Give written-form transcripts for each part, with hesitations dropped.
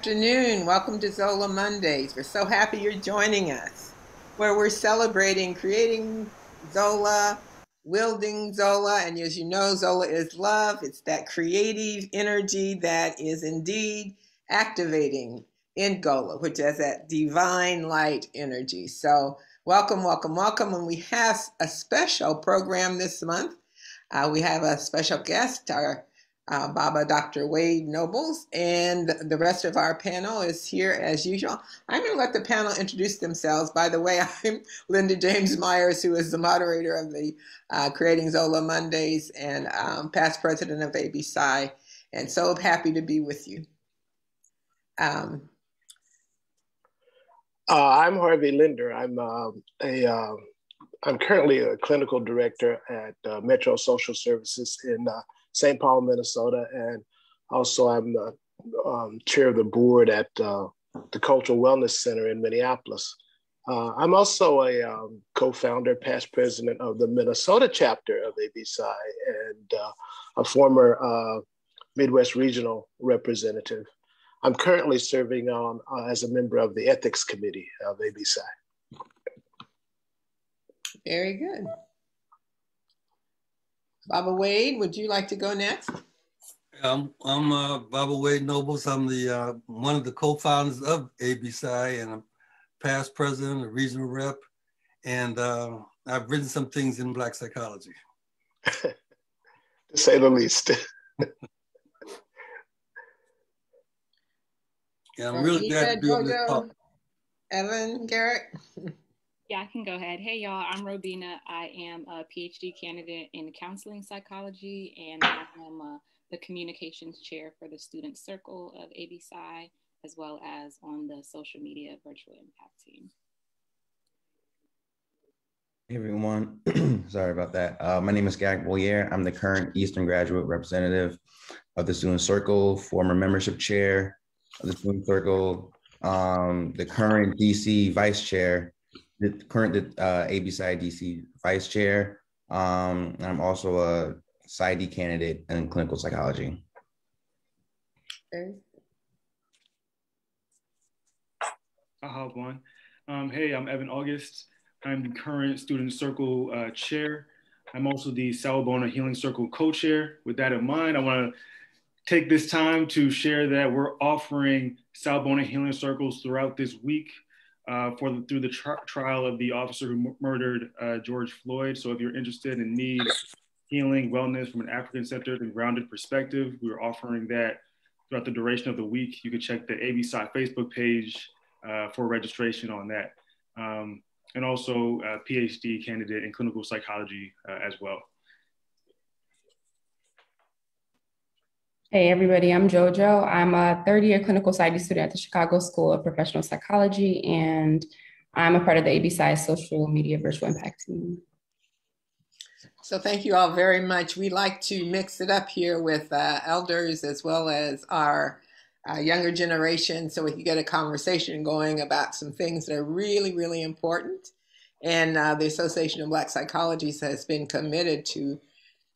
afternoon. Welcome to Zola Mondays. We're so happy you're joining us, where we're celebrating creating Zola, wielding Zola, and as you know, Zola is love. It's that creative energy that is indeed activating in Gola, which is that divine light energy. So welcome, welcome, welcome. And we have a special program this month. We have a special guest, our Baba Dr. Wade Nobles, and the rest of our panel is here as usual. I'm going to let the panel introduce themselves. By the way, I'm Linda James Myers, who is the moderator of the Creating Zola Mondays and past president of ABPsi, and so happy to be with you. I'm Harvey Linder. I'm currently a clinical director at Metro Social Services in St. Paul, Minnesota, and also I'm chair of the board at the Cultural Wellness Center in Minneapolis. I'm also a co-founder, past president of the Minnesota chapter of ABPsi, and a former Midwest regional representative. I'm currently serving on as a member of the ethics committee of ABPsi. Very good. Baba Wade, would you like to go next? I'm Baba Wade Nobles. I'm the one of the co-founders of ABPsi, and I'm past president, a regional rep, and I've written some things in Black psychology. To say the least. Yeah, I'm really glad to be on this talk. Evan, Garrick. Yeah, I can go ahead. Hey, y'all, I'm Robina. I am a PhD candidate in counseling psychology, and I am the communications chair for the student circle of ABPsi, as well as on the social media virtual impact team. Hey, everyone. Sorry about that. My name is Garrick Beauliere. I'm the current Eastern graduate representative of the student circle, former membership chair of the student circle, the current DC vice chair, the current ABPsi DC vice chair. I'm also a PsyD candidate in clinical psychology. Okay. I'll hop on. Hey, I'm Evan Auguste. I'm the current student circle chair. I'm also the Sawubona Healing Circle co-chair. With that in mind, I want to take this time to share that we're offering Sawubona Healing Circles throughout this week through the trial of the officer who murdered George Floyd. So if you're interested and need healing, wellness from an African-centered and grounded perspective, we're offering that throughout the duration of the week. You can check the ABPsi Facebook page for registration on that. And also a PhD candidate in clinical psychology as well. Hey everybody, I'm JoJo. I'm a third-year clinical psych student at the Chicago School of Professional Psychology, and I'm a part of the ABPsi social media virtual impact team. So thank you all very much. We like to mix it up here with elders as well as our younger generation, so we can get a conversation going about some things that are really, really important. And the Association of Black Psychologists has been committed to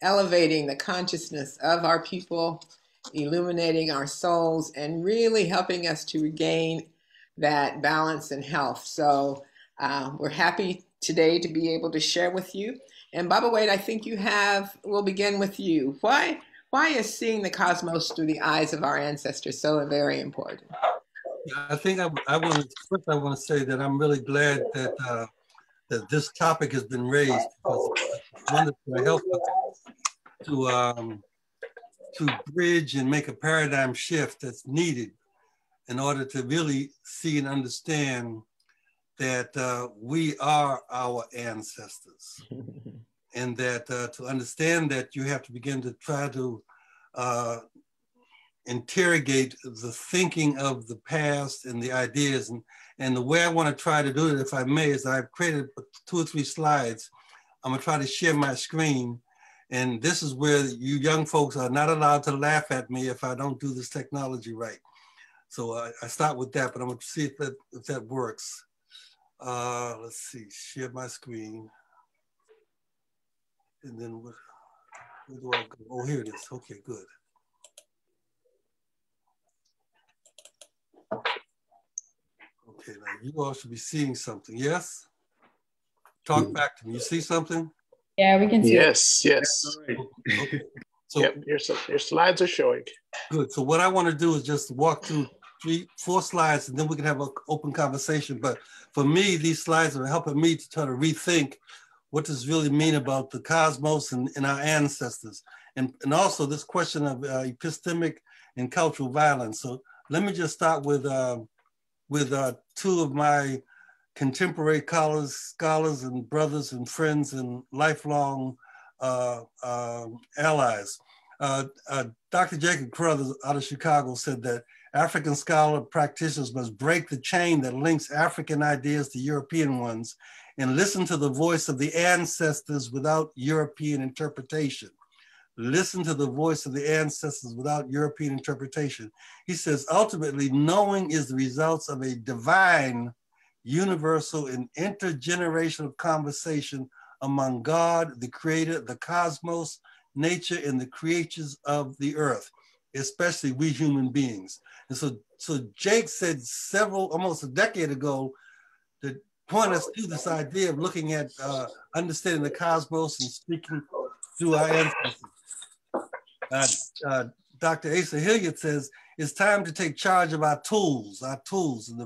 elevating the consciousness of our people, illuminating our souls, and really helping us to regain that balance and health. So we're happy today to be able to share with you. And Baba Wade, I think we'll begin with you. Why is seeing the cosmos through the eyes of our ancestors so very important? I think I want to say that I'm really glad that that this topic has been raised, because it's wonderful to help us to bridge and make a paradigm shift that's needed in order to really see and understand that we are our ancestors. And that to understand that, you have to begin to try to interrogate the thinking of the past and the ideas. And the way I want to try to do it, if I may, is I've created 2 or 3 slides. I'm gonna try to share my screen. And this is where you young folks are not allowed to laugh at me if I don't do this technology right. So I start with that, but I'm gonna see if that works. Let's see, share my screen. And then where do I go? Oh, here it is. Okay, good. You all should be seeing something. Yes? Talk back to me. You see something? Yeah, we can see. Yes, yes. Okay. So, yep, your slides are showing. Good. So what I want to do is just walk through 3-4 slides, and then we can have an open conversation. But for me, these slides are helping me to try to rethink what does really mean about the cosmos and our ancestors. And also this question of epistemic and cultural violence. So let me just start with two of my contemporary scholars and brothers and friends and lifelong allies. Dr. Jacob Carruthers out of Chicago said that African scholar practitioners must break the chain that links African ideas to European ones and listen to the voice of the ancestors without European interpretation. Listen to the voice of the ancestors without European interpretation. He says, ultimately, knowing is the results of a divine, universal, and intergenerational conversation among God, the creator, the cosmos, nature, and the creatures of the earth, especially we human beings. And so Jake said almost a decade ago, to point us to this idea of looking at understanding the cosmos and speaking through our ancestors. Dr. Asa Hilliard says, it's time to take charge of our tools, and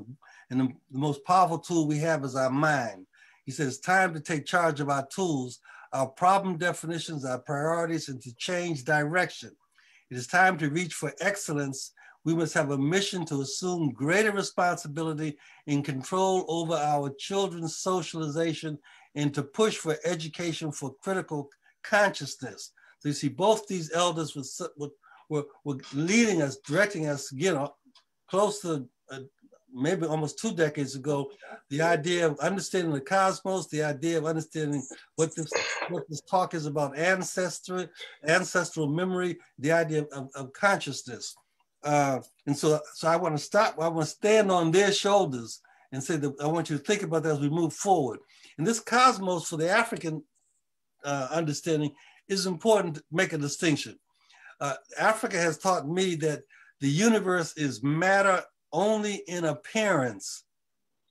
the most powerful tool we have is our mind. He says, it's time to take charge of our tools, our problem definitions, our priorities, and to change direction. It is time to reach for excellence. We must have a mission to assume greater responsibility and control over our children's socialization and to push for education for critical consciousness. So you see, both these elders were leading us, directing us, close to maybe almost 2 decades ago, the idea of understanding the cosmos, the idea of understanding what this talk is about ancestral memory, the idea of consciousness. And so I want to stand on their shoulders and say that I want you to think about that as we move forward. And this cosmos for the African understanding is important to make a distinction. Africa has taught me that the universe is matter only in appearance.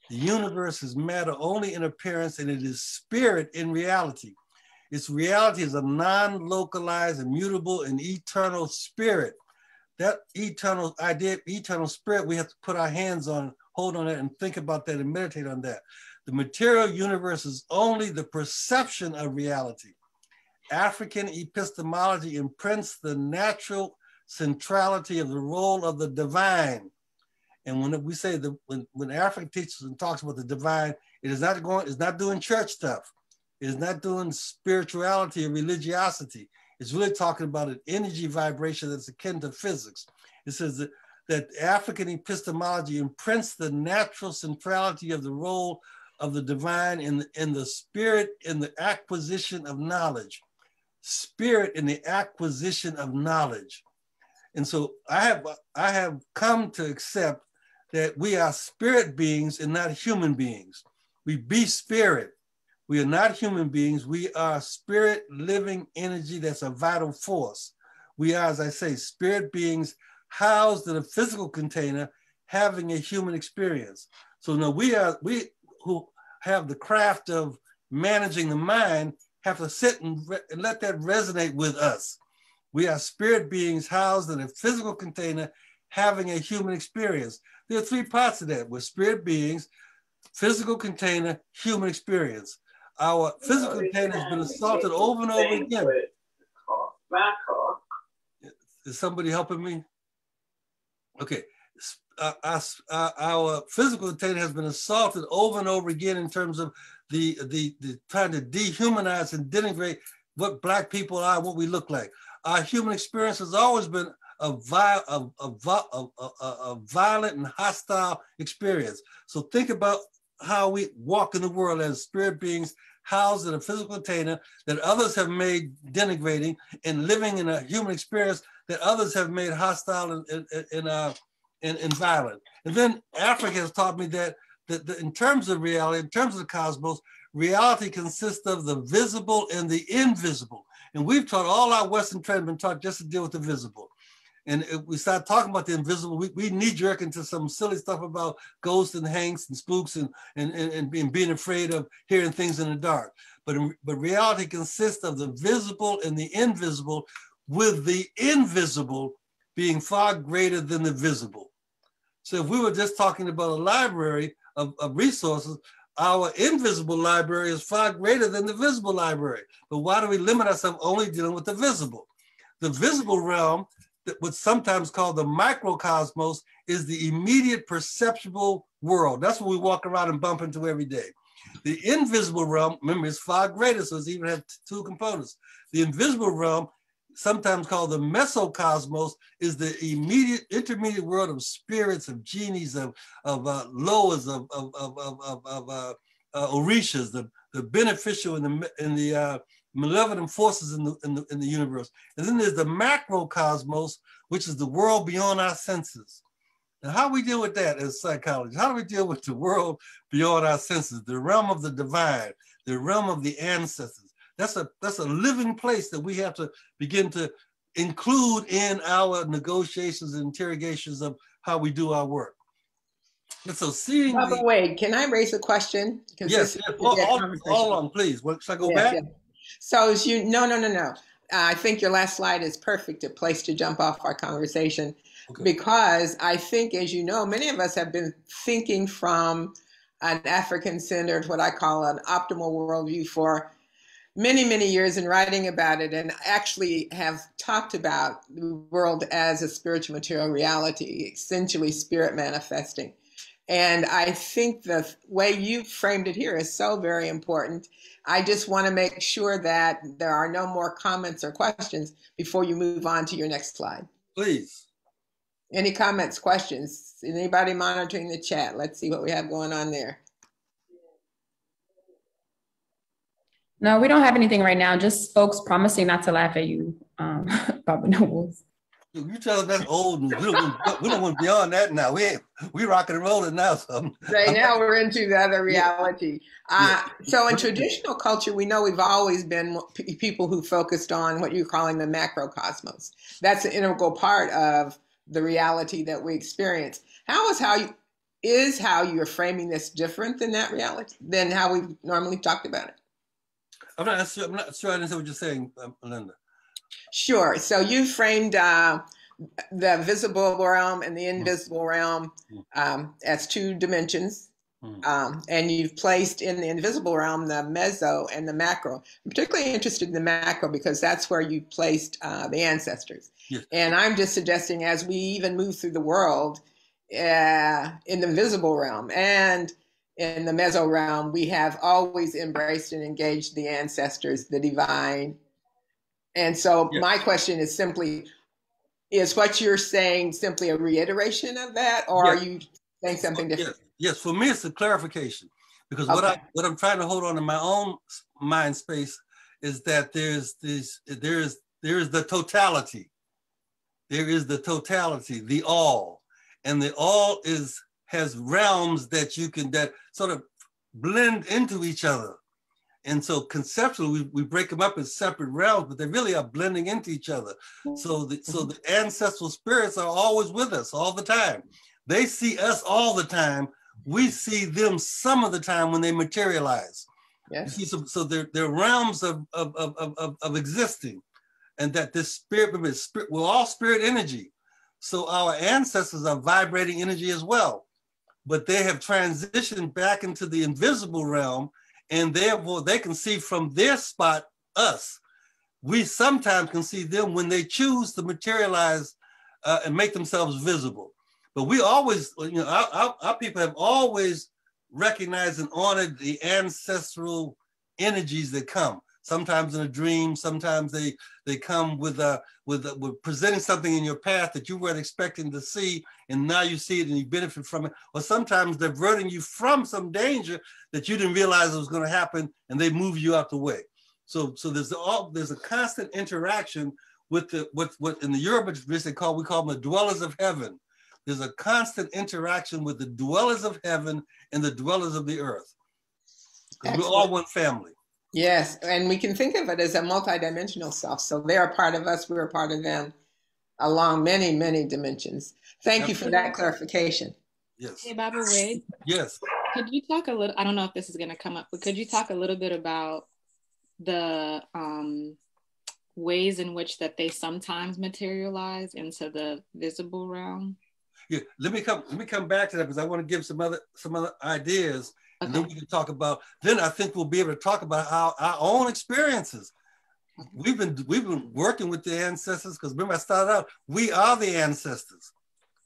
The universe is matter only in appearance, and it is spirit in reality. Its reality is a non-localized, immutable, and eternal spirit. That eternal idea, eternal spirit, we have to put our hands on, hold on it, and think about that and meditate on that. The material universe is only the perception of reality. African epistemology imprints the natural centrality of the role of the divine. And when we say when Africa teaches and talks about the divine, it is not doing church stuff. It is not doing spirituality or religiosity. It's really talking about an energy vibration that's akin to physics. It says that African epistemology imprints the natural centrality of the role of the divine in the spirit in the acquisition of knowledge. Spirit in the acquisition of knowledge. And so I have come to accept that we are spirit beings and not human beings. We be spirit. We are not human beings. We are spirit living energy that's a vital force. We are, as I say, spirit beings housed in a physical container having a human experience. So now we who have the craft of managing the mind have to sit and let that resonate with us. We are spirit beings housed in a physical container having a human experience. There are 3 parts of that. We're spirit beings, physical container, human experience. Our physical container has been assaulted over and over again. Is somebody helping me? Okay. Our physical container has been assaulted over and over again in terms of the trying to dehumanize and denigrate what Black people are and what we look like. Our human experience has always been a violent and hostile experience. So think about how we walk in the world as spirit beings housed in a physical container that others have made denigrating and living in a human experience that others have made hostile and violent. And then Africa has taught me that in terms of reality, in terms of the cosmos, reality consists of the visible and the invisible. And we've taught, all our Western trends been taught just to deal with the visible. And if we start talking about the invisible, we knee jerk into some silly stuff about ghosts and hanks and spooks and being afraid of hearing things in the dark. But reality consists of the visible and the invisible, with the invisible being far greater than the visible. So if we were just talking about a library of resources, our invisible library is far greater than the visible library. But why do we limit ourselves only dealing with the visible? The visible realm, what's sometimes called the microcosmos, is the immediate perceptible world. That's what we walk around and bump into every day. The invisible realm, remember, is far greater, so it's even have two components. The invisible realm, sometimes called the mesocosmos, is the immediate intermediate world of spirits, of genies, of loas, of orishas, the beneficial and the malevolent forces in the universe. And then there's the macrocosmos, which is the world beyond our senses. Now, how do we deal with that as psychologists? How do we deal with the world beyond our senses, the realm of the divine, the realm of the ancestors? That's a living place that we have to begin to include in our negotiations and interrogations of how we do our work. And so seeing By the way, can I raise a question? Yes, all along, please. Should I go back? Yeah. So as you, no. I think your last slide is perfect, a place to jump off our conversation. Okay. Because I think, as you know, many of us have been thinking from an African-centered, what I call an optimal worldview for many, many years, and writing about it, and actually have talked about the world as a spiritual material reality, essentially spirit manifesting. And I think the way you framed it here is so very important. I just want to make sure that there are no more comments or questions before you move on to your next slide. Please. Any comments, questions? Anybody monitoring the chat? Let's see what we have going on there. No, we don't have anything right now. Just folks promising not to laugh at you about the nobles. You tell us that's old news. We don't want beyond that now. We rocking and rolling now. So right now we're into the other reality. So in traditional culture, we know we've always been people who focused on what you're calling the macrocosmos. That's an integral part of the reality that we experience. How you're framing this different than that reality, than how we've normally talked about it? I'm not sure I understand what you're saying, Linda. Sure. So you framed the visible realm and the invisible realm as two dimensions. And you've placed in the invisible realm the meso and the macro. I'm particularly interested in the macro because that's where you placed the ancestors. Yes. And I'm just suggesting as we even move through the world in the visible realm and in the meso realm, we have always embraced and engaged the ancestors, the divine. And so my question is simply, is what you're saying simply a reiteration of that, or are you saying something different? Yes, for me it's a clarification, because what I'm trying to hold on in my own mind space is that there is the totality. There is the totality, the all, and the all has realms that that sort of blend into each other. And so conceptually, we break them up as separate realms, but they really are blending into each other. So the ancestral spirits are always with us all the time. They see us all the time. We see them some of the time when they materialize. Yes. You see, so they're realms of existing, and that this spirit, we're all spirit energy. So our ancestors are vibrating energy as well, but they have transitioned back into the invisible realm. And therefore, they can see from their spot us. We sometimes can see them when they choose to materialize and make themselves visible. But we always, our people have always recognized and honored the ancestral energies that come. Sometimes in a dream, sometimes they come with presenting something in your path that you weren't expecting to see, and now you see it and you benefit from it. Or sometimes diverting you from some danger that you didn't realize it was going to happen, and they move you out the way. So there's a constant interaction with what in the Yoruba tradition we call them the dwellers of heaven. There's a constant interaction with the dwellers of heaven and the dwellers of the earth. We're all one family. Yes, and we can think of it as a multidimensional self. So they're a part of us, we're a part of them. along many, many dimensions. Thank you for that clarification. Yes. Hey, Baba Wade. Yes. Could you talk a little, I don't know if this is going to come up, but could you talk a little bit about the ways in which that they sometimes materialize into the visible realm? Yeah, let me come back to that because I want to give some other ideas, okay. And then we can talk about. Then I think we'll be able to talk about our own experiences. We've been working with the ancestors because remember I started out. We are the ancestors,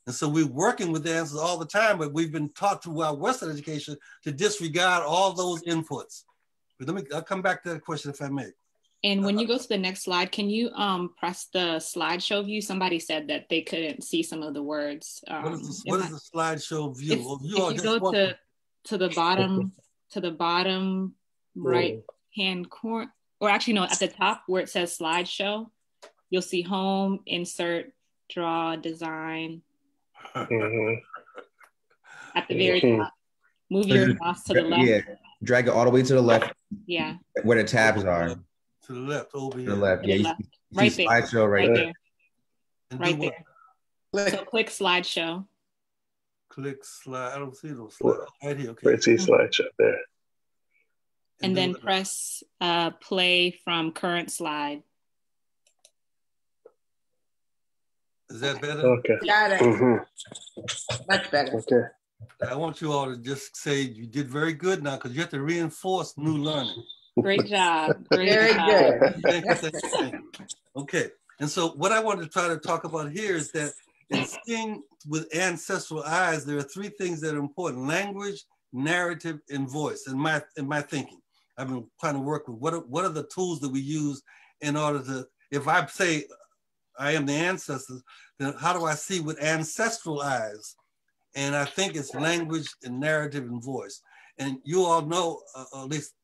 and so we're working with the ancestors all the time. But we've been taught through our Western education to disregard all those inputs. But I'll come back to that question if I may. And when you go to the next slide, can you press the slideshow view? Somebody said that they couldn't see some of the words. What is the slideshow view? If you go to the bottom right hand corner, or actually no, at the top where it says slideshow, you'll see home, insert, draw, design. At the very top, move your mouse to the left. Yeah, drag it all the way to the left. Yeah. Where the tabs are. To the left, over here. To the left, yeah. Left. Right there. Slideshow right there. Right there. So click slideshow. Click slide. I don't see those slides. Right here. Okay. Let's see slideshow there. And then press play from current slide. Is that better? Okay. Got it. Much better. Okay. I want you all to just say you did very good now because you have to reinforce new learning. Great job. Very good. Thank you. Okay. And so what I want to try to talk about here is that in seeing with ancestral eyes, there are three things that are important: language, narrative, and voice. In my thinking, I've been trying to work with what are the tools that we use in order to, if I say I am the ancestors, then how do I see with ancestral eyes? And I think it's language and narrative and voice. And you all know, at least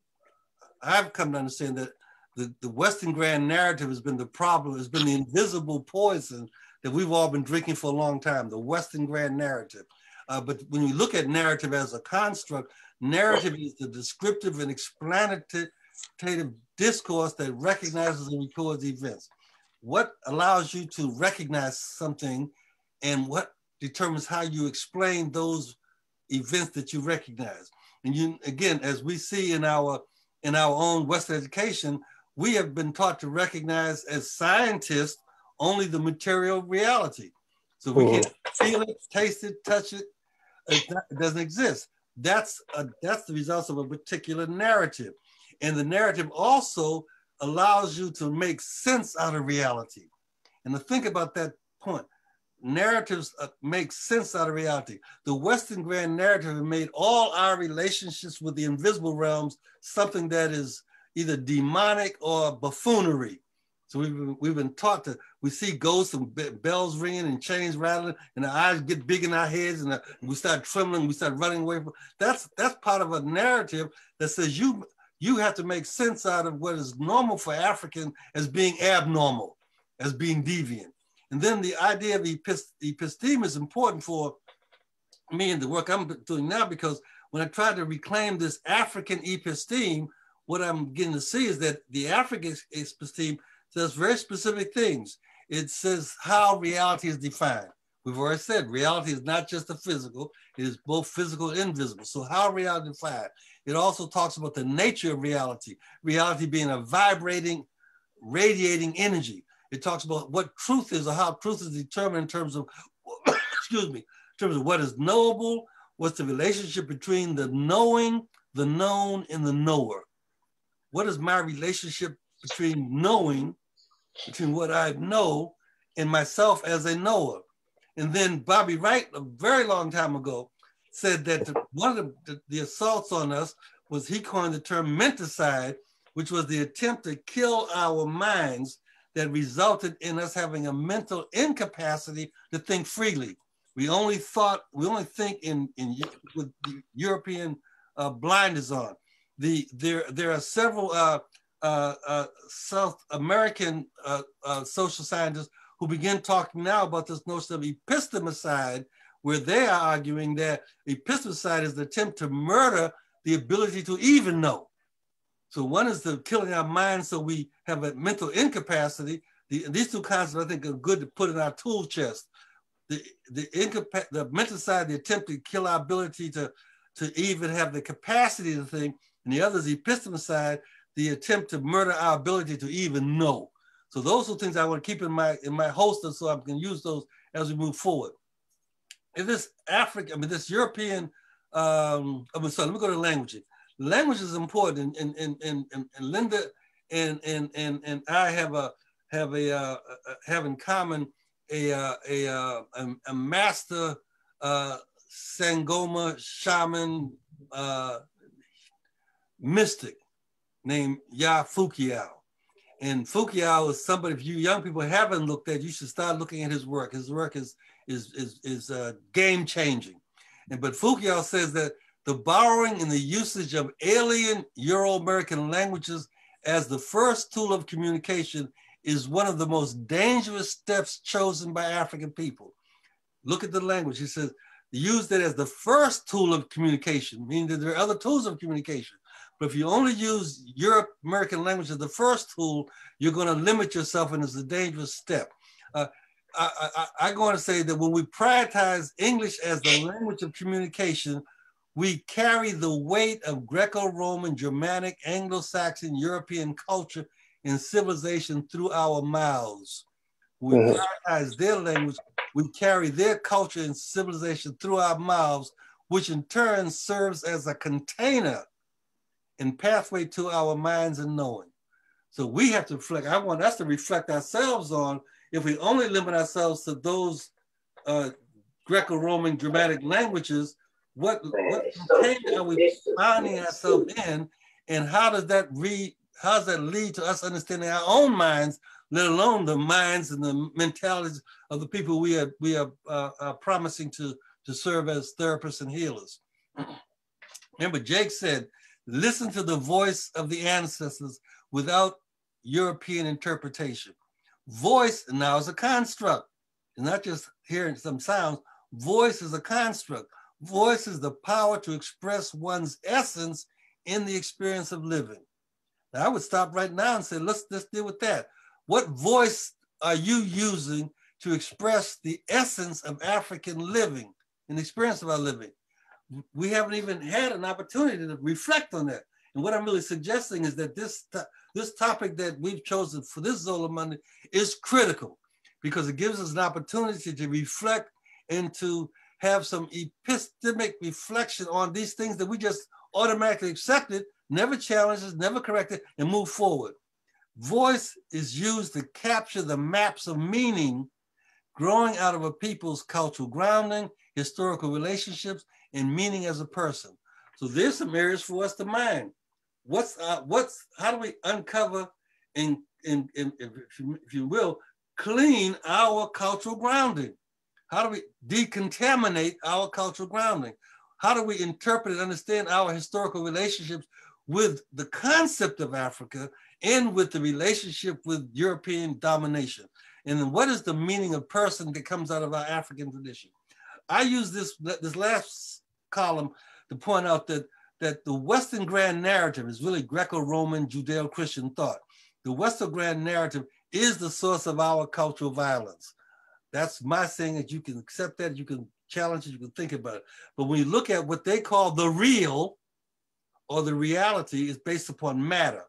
I've come to understand that the Western grand narrative has been the problem, has been the invisible poison that we've all been drinking for a long time, the Western grand narrative. But when you look at narrative as a construct, narrative is the descriptive and explanative discourse that recognizes and records events. What allows you to recognize something and what determines how you explain those events that you recognize. And you, again, as we see in our own Western education, we have been taught to recognize as scientists only the material reality. So we can't feel it, taste it, touch it. It doesn't exist. That's the results of a particular narrative. And the narrative also allows you to make sense out of reality. And to think about that point, narratives make sense out of reality. The Western grand narrative has made all our relationships with the invisible realms something that is either demonic or buffoonery. So we've been taught to, we see ghosts and bells ringing and chains rattling and our eyes get big in our heads and we start trembling, we start running away from, that's part of a narrative that says you have to make sense out of what is normal for African as being abnormal, as being deviant. And then the idea of episteme is important for me and the work I'm doing now, because when I try to reclaim this African episteme, what I'm getting to see is that the African episteme says very specific things. It says how reality is defined. We've already said reality is not just the physical, it is both physical and invisible. So how reality is defined. It also talks about the nature of reality, reality being a vibrating, radiating energy. It talks about what truth is or how truth is determined in terms of, excuse me, in terms of what is knowable, what's the relationship between the knowing, the known, and the knower. What is my relationship between knowing, between what I know and myself as a knower? And then Bobby Wright, a very long time ago, said that one of the assaults on us was, he coined the term menticide, which was the attempt to kill our minds that resulted in us having a mental incapacity to think freely. We only think with the European blinders on. There are several South American social scientists who begin talking now about this notion of epistemicide, where they are arguing that epistemicide is the attempt to murder the ability to even know. So one is the killing our minds so we have a mental incapacity. these two concepts I think are good to put in our tool chest. The mental side, the attempt to kill our ability to even have the capacity to think, and the other is the epistemic side, the attempt to murder our ability to even know. So those are things I want to keep in my holster so I can use those as we move forward. In this this European, let me go to language. Language is important, and Linda and I have in common a master Sangoma shaman mystic named Ya Fukiao. And Fukiao is somebody, if you young people haven't looked at, you should start looking at his work. His work is game changing. But Fukiao says that the borrowing and the usage of alien Euro-American languages as the first tool of communication is one of the most dangerous steps chosen by African people. Look at the language. He says, use that as the first tool of communication, meaning that there are other tools of communication. But if you only use Euro-American language as the first tool, you're going to limit yourself, and it's a dangerous step. I'm going to say that when we prioritize English as the language of communication, we carry the weight of Greco-Roman, Germanic, Anglo-Saxon, European culture and civilization through our mouths. When we prioritize their language, we carry their culture and civilization through our mouths, which in turn serves as a container and pathway to our minds and knowing. So we have to reflect. I want us to reflect ourselves on, if we only limit ourselves to those Greco-Roman Germanic languages, what container are we finding ourselves in, and how does that lead to us understanding our own minds, let alone the minds and the mentalities of the people we are promising to serve as therapists and healers. Remember, Jake said, listen to the voice of the ancestors without European interpretation. Voice now is a construct. It's not just hearing some sounds. Voice is a construct. Voice is the power to express one's essence in the experience of living. Now, I would stop right now and say, let's deal with that. What voice are you using to express the essence of African living and the experience of our living? We haven't even had an opportunity to reflect on that. And what I'm really suggesting is that this topic that we've chosen for this Zola Monday is critical, because it gives us an opportunity to reflect and to have some epistemic reflection on these things that we just automatically accepted, never challenged, never corrected, and move forward. Voice is used to capture the maps of meaning growing out of a people's cultural grounding, historical relationships, and meaning as a person. So there's some areas for us to mind. How do we uncover and if you will, clean our cultural grounding? How do we decontaminate our cultural grounding? How do we interpret and understand our historical relationships with the concept of Africa and with the relationship with European domination? And then what is the meaning of person that comes out of our African tradition? I use this last column to point out that the Western grand narrative is really Greco-Roman Judeo-Christian thought. The Western grand narrative is the source of our cultural violence. That's my saying, that you can accept that, you can challenge it, you can think about it. But when you look at what they call the real or the reality, is based upon matter,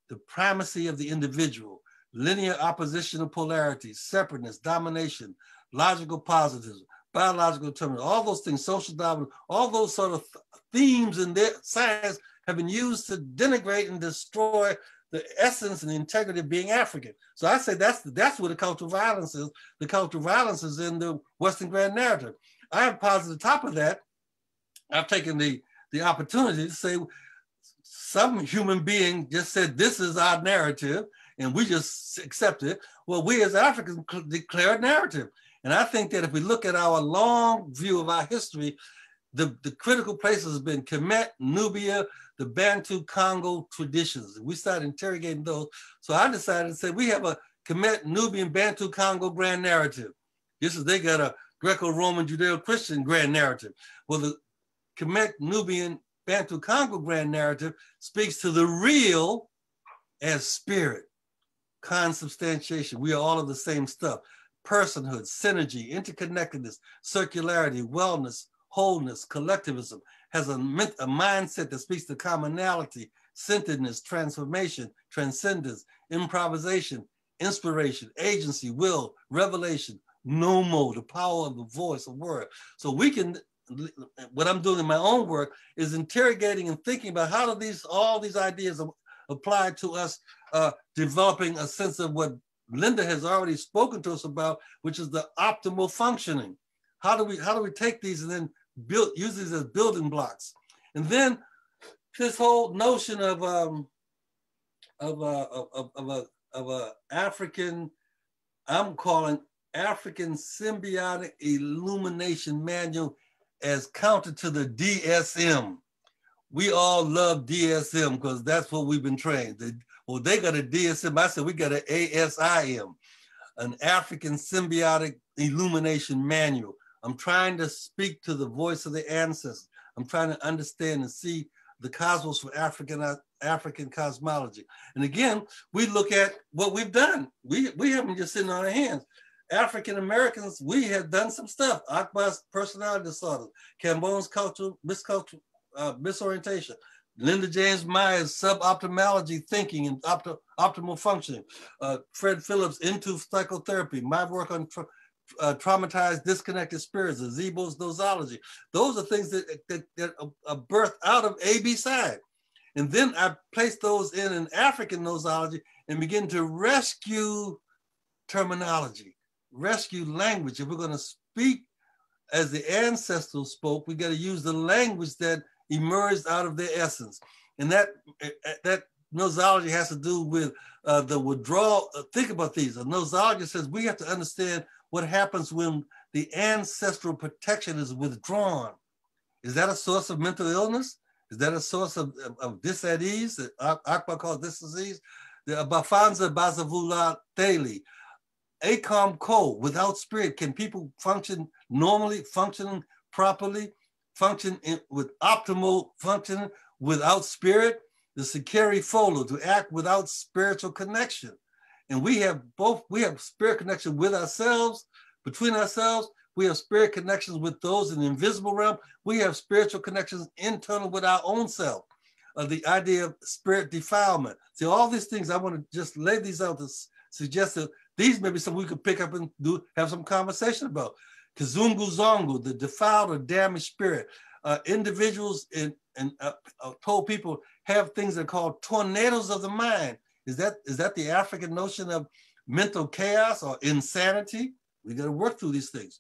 the primacy of the individual, linear oppositional polarities, separateness, domination, logical positivism, biological determinism, all those things, social dominance, all those sort of themes in their science have been used to denigrate and destroy the essence and the integrity of being African. So I say that's where the cultural violence is. The cultural violence is in the Western grand narrative. I have posited top of that. I've taken the opportunity to say some human being just said, this is our narrative, and we just accept it. Well, we as Africans declare a narrative. And I think that if we look at our long view of our history, the critical places have been Kemet, Nubia, the Bantu Congo traditions. We started interrogating those. So I decided to say, we have a Kemet, Nubian, Bantu Congo grand narrative. They got a Greco-Roman Judeo-Christian grand narrative. Well, the Kemet, Nubian, Bantu Congo grand narrative speaks to the real as spirit, consubstantiation. We are all of the same stuff. Personhood, synergy, interconnectedness, circularity, wellness, wholeness, collectivism, has a mindset that speaks to commonality, centeredness, transformation, transcendence, improvisation, inspiration, agency, will, revelation, nomo, the power of the voice of word. So we can, what I'm doing in my own work is interrogating and thinking about how do all these ideas apply to us, developing a sense of what Linda has already spoken to us about, which is the optimal functioning. How do we take these and then use these as building blocks? And then this whole notion of a African, I'm calling African Symbiotic Illumination Manual as counter to the DSM. We all love DSM because that's what we've been trained. Well, they got a DSM. I said we got an ASIM, an African Symbiotic Illumination Manual. I'm trying to speak to the voice of the ancestors. I'm trying to understand and see the cosmos for African cosmology. And again, we look at what we've done. We haven't just sitting on our hands. African Americans, we have done some stuff. Akbar's personality disorder, Cambon's cultural misorientation, Linda James Meyer's suboptimality thinking and optimal functioning, Fred Phillips into psychotherapy, my work on traumatized, disconnected spirits, Azebo's nosology. Those are things that are birthed out of ABPsi. And then I place those in an African nosology and begin to rescue terminology, rescue language. If we're going to speak as the ancestors spoke, we got to use the language that emerged out of their essence. And that nosology has to do with the withdrawal. Think about these. A nosology says we have to understand what happens when the ancestral protection is withdrawn. Is that a source of mental illness? Is that a source of dis-at-ease that Akbar calls dis-ease? The Bafanza Bazavula Theli, Acom Co, without spirit, can people function normally, functioning properly, with optimal functioning without spirit? The Sikeri Folo, to act without spiritual connection. And we have both, we have spirit connection with ourselves, between ourselves. We have spirit connections with those in the invisible realm. We have spiritual connections internal with our own self. The idea of spirit defilement. See, all these things, I want to just lay these out to suggest that these may be something we could pick up and have some conversation about. Kizungu Zongo, the defiled or damaged spirit. Individuals told people have things that are called tornadoes of the mind. Is that the African notion of mental chaos or insanity? We got to work through these things.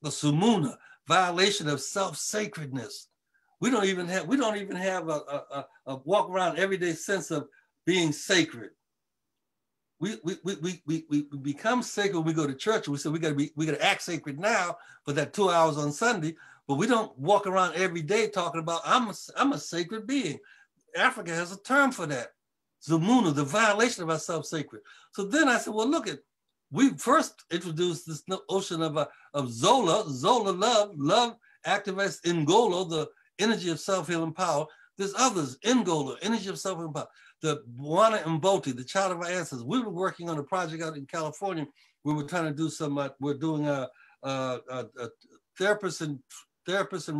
The Sumuna, violation of self-sacredness. We don't even have a walk around everyday sense of being sacred. We become sacred when we go to church. We say we got to act sacred now for that 2 hours on Sunday, but we don't walk around every day talking about I'm a sacred being. Africa has a term for that. Zumuna, the violation of our self-sacred. So then I said, well, look at, we first introduced this notion of Zola, love activates Ngolo, the energy of self-healing power. There's others, Ngolo, energy of self-healing power. The Bwana Mboti, the child of our ancestors. We were working on a project out in California. We were trying to do some, we're doing a therapist in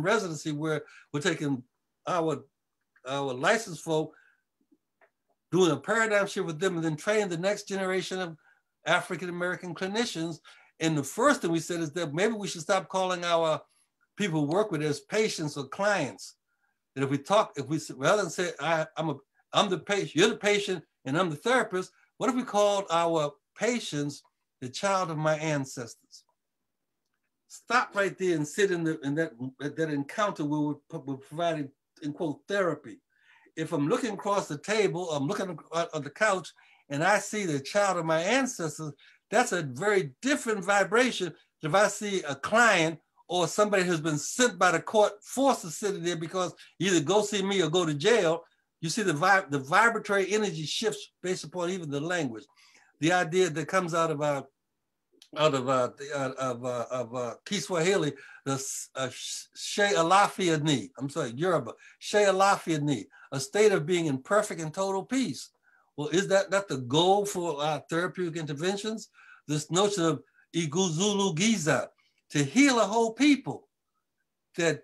residency where we're taking our licensed folk, doing a paradigm shift with them and then training the next generation of African-American clinicians. And the first thing we said is that maybe we should stop calling our people we work with as patients or clients. And if we rather than say, I'm the patient, you're the patient, and I'm the therapist, what if we called our patients the child of my ancestors? Stop right there and sit in that encounter where we're providing, in quote, therapy. If I'm looking across the table, I'm looking on the couch, and I see the child of my ancestors, that's a very different vibration than if I see a client or somebody who's been sent by the court, forced to sit in there because either go see me or go to jail. You see the vibratory energy shifts based upon even the language. The idea that comes out of Kiswahili, the Shea Alafia Ni, I'm sorry, Yoruba, Shea Alafia Ni, a state of being in perfect and total peace. Well, is that not the goal for our therapeutic interventions? This notion of iguzulu giza, to heal a whole people. That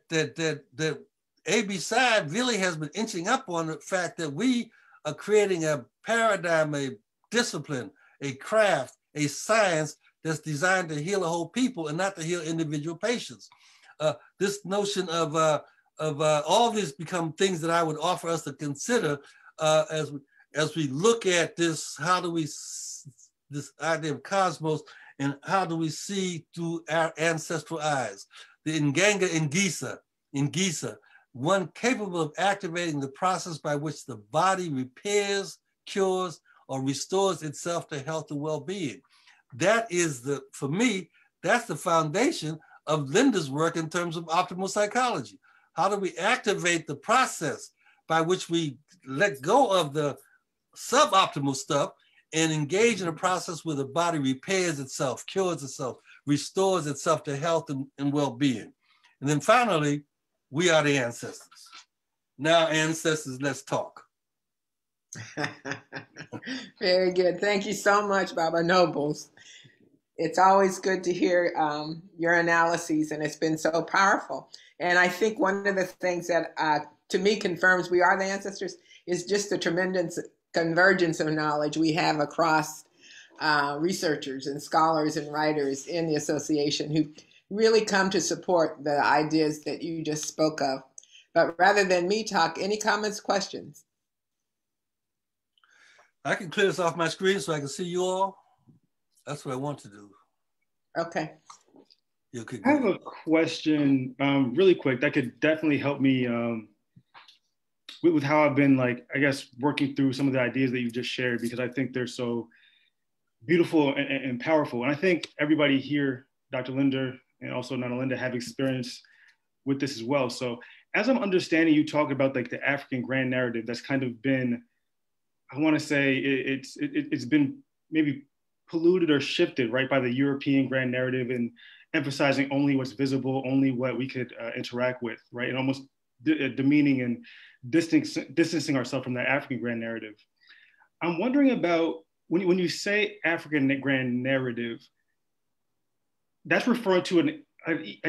ABPsi really has been inching up on the fact that we are creating a paradigm, a discipline, a craft, a science that's designed to heal a whole people and not to heal individual patients. This notion of all these become things that I would offer us to consider as we look at this. How do we this idea of cosmos, and how do we see through our ancestral eyes? The Nganga in Gisa, one capable of activating the process by which the body repairs, cures, or restores itself to health and well-being. That is for me, that's the foundation of Linda's work in terms of optimal psychology. How do we activate the process by which we let go of the suboptimal stuff and engage in a process where the body repairs itself, cures itself, restores itself to health and well-being. And then finally, we are the ancestors. Now, ancestors, let's talk. Very good. Thank you so much, Baba Nobles. It's always good to hear your analyses, and it's been so powerful. And I think one of the things that to me confirms we are the ancestors is just the tremendous convergence of knowledge we have across researchers and scholars and writers in the association who really come to support the ideas that you just spoke of. But rather than me talk, any comments, questions? I can clear this off my screen so I can see you all. That's what I want to do. Okay. I have a question really quick that could definitely help me with how I've been, like, I guess, working through some of the ideas that you just shared, because I think they're so beautiful and powerful. And I think everybody here, Dr. Linder and also Nana Linda, have experience with this as well. So as I'm understanding you talk about like the African grand narrative that's kind of been, I want to say it's been maybe polluted or shifted, right, by the European grand narrative and emphasizing only what's visible, only what we could interact with, right, and almost demeaning and distancing ourselves from that African grand narrative. I'm wondering about when you say African grand narrative, that's referring to an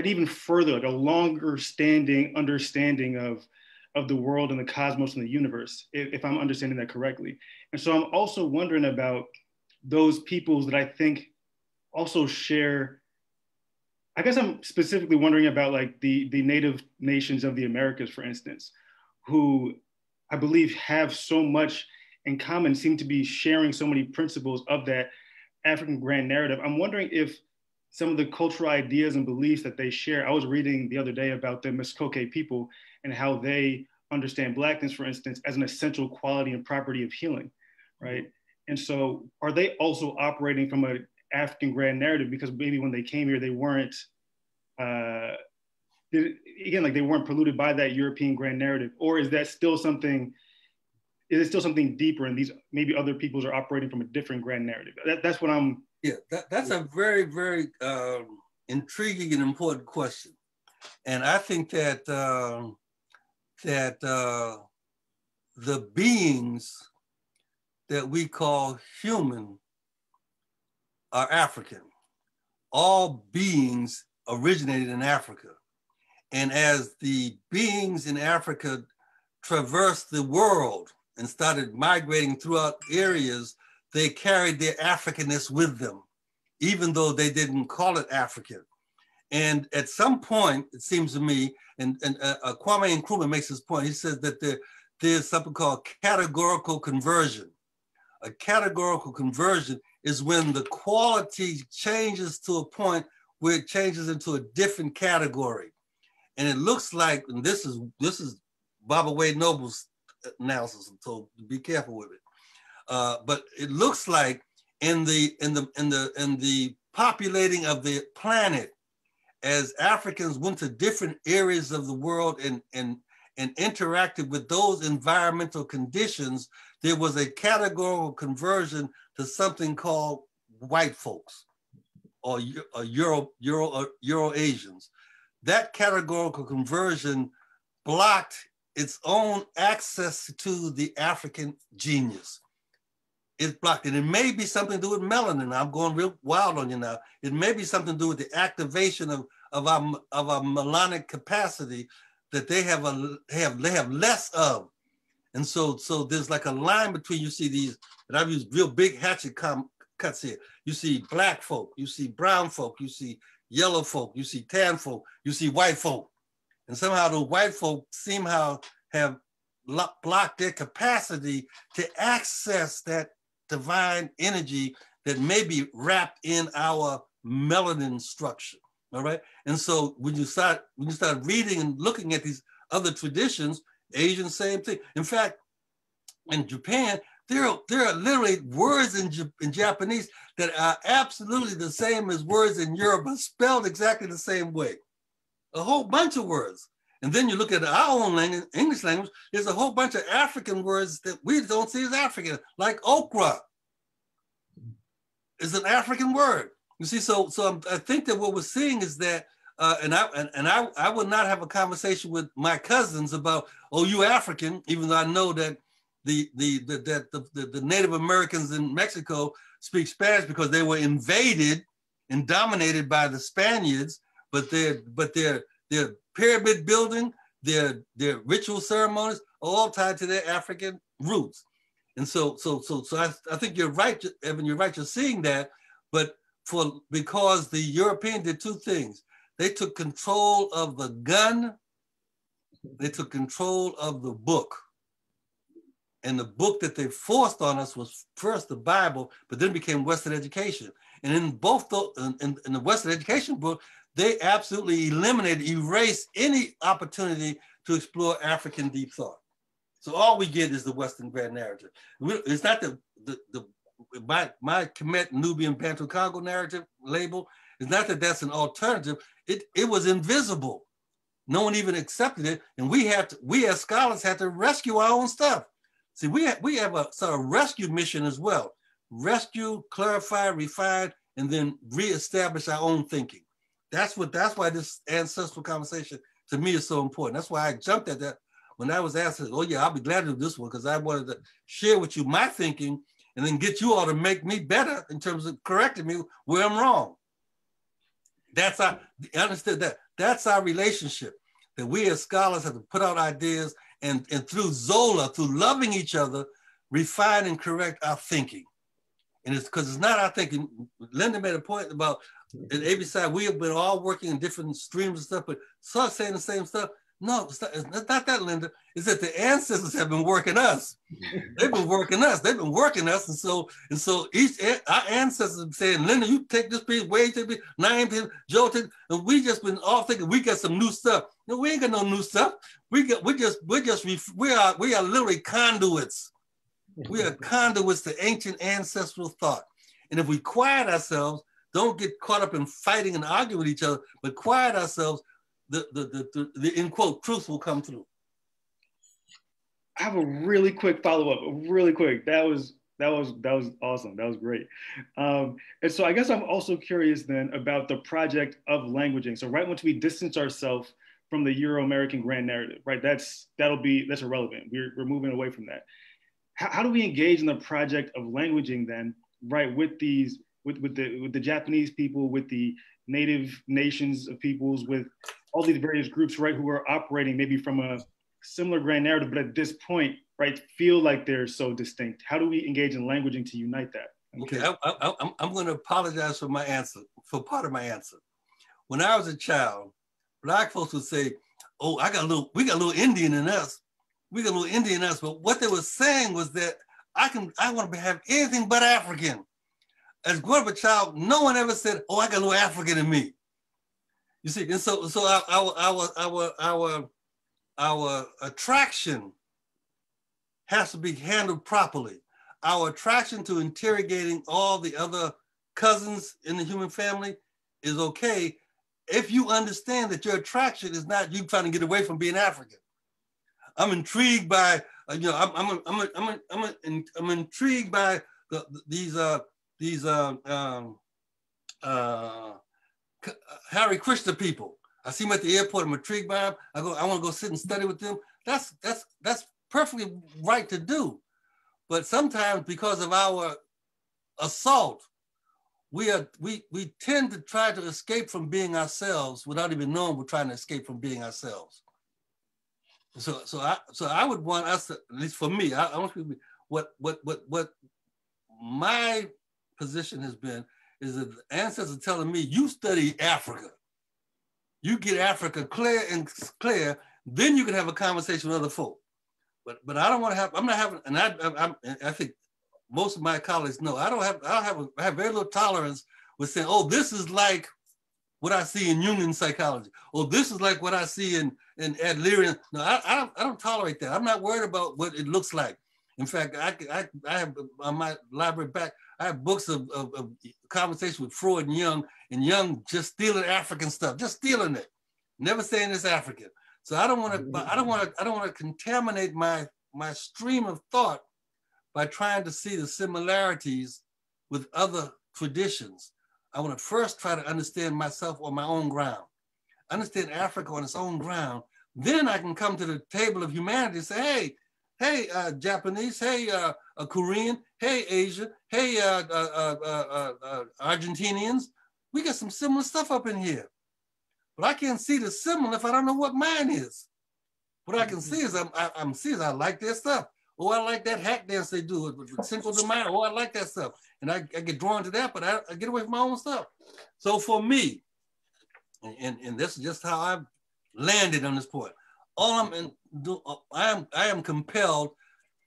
even further, like a longer standing understanding of the world and the cosmos and the universe, if I'm understanding that correctly. And so I'm also wondering about those peoples that I think also share, I guess I'm specifically wondering about like the native nations of the Americas, for instance, who I believe have so much in common, seem to be sharing so many principles of that African grand narrative. I'm wondering if some of the cultural ideas and beliefs that they share, I was reading the other day about the Muskoke people and how they understand Blackness, for instance, as an essential quality and property of healing, right? And so are they also operating from an African grand narrative? Because maybe when they came here, they weren't, again, like they weren't polluted by that European grand narrative, or is that still something, is it still something deeper and these maybe other peoples are operating from a different grand narrative? That's what I'm. Yeah, that's a very, very intriguing and important question. And I think that the beings that we call human are African. All beings originated in Africa. And as the beings in Africa traversed the world and started migrating throughout areas, they carried their Africanness with them, even though they didn't call it African. And at some point, it seems to me, and Kwame Nkrumah makes this point, he says that there's something called categorical conversion. A categorical conversion is when the quality changes to a point where it changes into a different category. And it looks like, and this is Baba Wade Noble's analysis, so be careful with it. But it looks like in the populating of the planet, as Africans went to different areas of the world and interacted with those environmental conditions, there was a categorical conversion to something called white folks or Euro-Asians. That categorical conversion blocked its own access to the African genius. is blocked. And it may be something to do with melanin. I'm going real wild on you now. It may be something to do with the activation of our melanic capacity that they have less of. And so there's like a line between, you see these, and I've used real big hatchet cuts here. You see black folk, you see brown folk, you see yellow folk, you see tan folk, you see white folk. And somehow the white folk somehow have blocked their capacity to access that divine energy that may be wrapped in our melanin structure. All right. And so when you start reading and looking at these other traditions, Asian, same thing. In fact, in Japan, there are literally words in Japanese that are absolutely the same as words in Europe, but spelled exactly the same way. A whole bunch of words. And then you look at our own language, English language, there's a whole bunch of African words that we don't see as African, like okra is an African word. You see, so I think that what we're seeing is that, and I would not have a conversation with my cousins about, oh, you African, even though I know that the Native Americans in Mexico speak Spanish because they were invaded and dominated by the Spaniards, but their pyramid building, their ritual ceremonies are all tied to their African roots. And so I think you're right, Evan, you're right, you're seeing that, but because the European did two things. They took control of the gun, they took control of the book. And the book that they forced on us was first the Bible, but then became Western education. And in both in the Western education book, they absolutely erased any opportunity to explore African deep thought. So all we get is the Western grand narrative. It's not my Kemet, Nubian, Bantu, Congo narrative label. It's not that that's an alternative. It was invisible. No one even accepted it. And we as scholars had to rescue our own stuff. See, we have a sort of rescue mission as well. Rescue, clarify, refine, and then reestablish our own thinking. That's why this ancestral conversation to me is so important. That's why I jumped at that when I was asked, oh yeah, I'll be glad to do this one, because I wanted to share with you my thinking and then get you all to make me better in terms of correcting me where I'm wrong. I understood that. That's our relationship, that we as scholars have to put out ideas and through Zola, through loving each other, refine and correct our thinking. And it's because it's not our thinking. Linda made a point about at ABPsi, we have been all working in different streams and stuff, but start saying the same stuff. No, it's not that, Linda. It's that the ancestors have been working us. They've been working us. They've been working us. And so our ancestors are saying, Linda, you take this piece, Wade take this, Naeem take, Joe take, and we just been all thinking we got some new stuff. No, we ain't got no new stuff. We are literally conduits. We are conduits to ancient ancestral thought. And if we quiet ourselves, don't get caught up in fighting and arguing with each other, but quiet ourselves, the in quote truth will come through. I have a really quick follow-up, really quick. That was awesome. That was great. And so I guess I'm also curious then about the project of languaging. So right once we distance ourselves from the Euro-American grand narrative, right? That's irrelevant. We're moving away from that. How do we engage in the project of languaging then, right? With the Japanese people, with the native nations of peoples, with all these various groups, right, who are operating maybe from a similar grand narrative, but at this point, right, feel like they're so distinct. How do we engage in languaging to unite that? Okay, I'm going to apologize for my answer, for part of my answer. When I was a child, Black folks would say, "Oh, we got a little Indian in us. We got a little Indian in us." But what they were saying was that I want to have anything but African. As growing up a child, no one ever said, "Oh, I got a little African in me." You see, and so our attraction has to be handled properly. Our attraction to interrogating all the other cousins in the human family is okay if you understand that your attraction is not you trying to get away from being African. I'm intrigued by, I'm intrigued by these Hare Krishna people. I see them at the airport. I'm intrigued by them. I want to go sit and study with them. That's perfectly right to do. but sometimes because of our assault, we tend to try to escape from being ourselves without even knowing we're trying to escape from being ourselves. So I would want us to, at least for me, I want to, what my position has been is that the ancestors are telling me, you study Africa, you get Africa clear, then you can have a conversation with other folk. But I don't want to have, I'm not having, and I think most of my colleagues know, I have very little tolerance with saying, oh, this is like what I see in Jungian psychology, or this is like what I see in Adlerian. No, I don't tolerate that. I'm not worried about what it looks like. In fact, I have on my library back, I have books of conversation with Freud and Jung just stealing African stuff, just stealing it, never saying it's African. So I don't want to contaminate my stream of thought by trying to see the similarities with other traditions. I want to first try to understand myself on my own ground, understand Africa on its own ground. Then I can come to the table of humanity and say, hey, Japanese, hey, Korean, hey, Asia, hey, Argentinians, we got some similar stuff up in here. But I can't see the similar if I don't know what mine is. What I can see is I like their stuff. Oh, I like that hack dance they do with Cinco de Mayo. Oh, I like that stuff. And I get drawn to that, but I get away from my own stuff. So for me, and this is just how I've landed on this point, I am compelled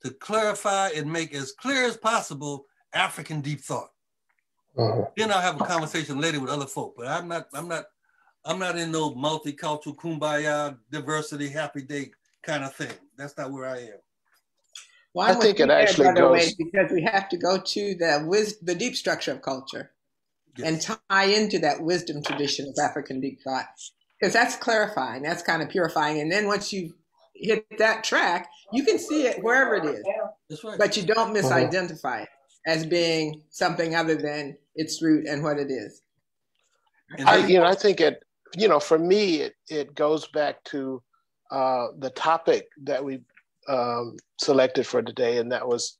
to clarify and make as clear as possible African deep thought. Then I'll have a conversation later with other folk, but I'm not in no multicultural kumbaya, diversity, happy day kind of thing. That's not where I am. Well, I think it actually goes, because we have to go to the deep structure of culture, yes, and tie into that wisdom tradition of African deep thought, because that's clarifying, that's kind of purifying. And then once you hit that track, you can see it wherever it is, that's right, but you don't misidentify it as being something other than its root and what it is. I think it, for me, it goes back to the topic that we selected for today, and that was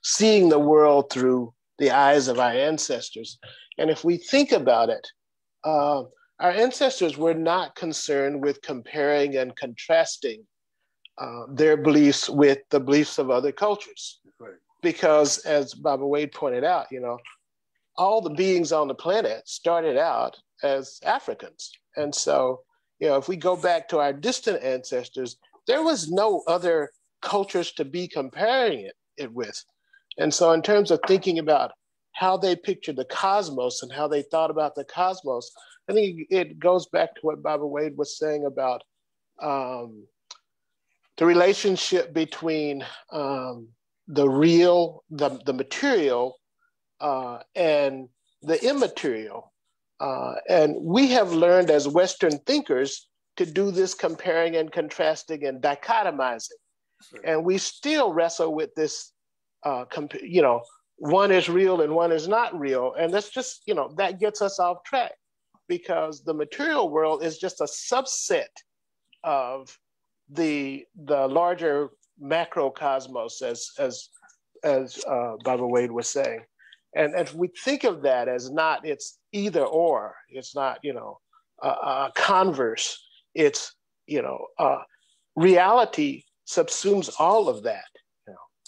seeing the world through the eyes of our ancestors. And if we think about it, our ancestors were not concerned with comparing and contrasting their beliefs with the beliefs of other cultures. Right. Because as Baba Wade pointed out, all the beings on the planet started out as Africans. And so, if we go back to our distant ancestors, there was no other cultures to be comparing it with. And so in terms of thinking about how they pictured the cosmos and how they thought about the cosmos, I think it goes back to what Baba Wade was saying about the relationship between the real, the material, and the immaterial. And we have learned as Western thinkers to do this comparing and contrasting and dichotomizing. Sure. And we still wrestle with this, one is real and one is not real. And that's just, that gets us off track, because the material world is just a subset of the larger macrocosmos, as Baba Wade was saying. And if we think of that as not, it's either or, it's not, a converse, it's, reality subsumes all of that.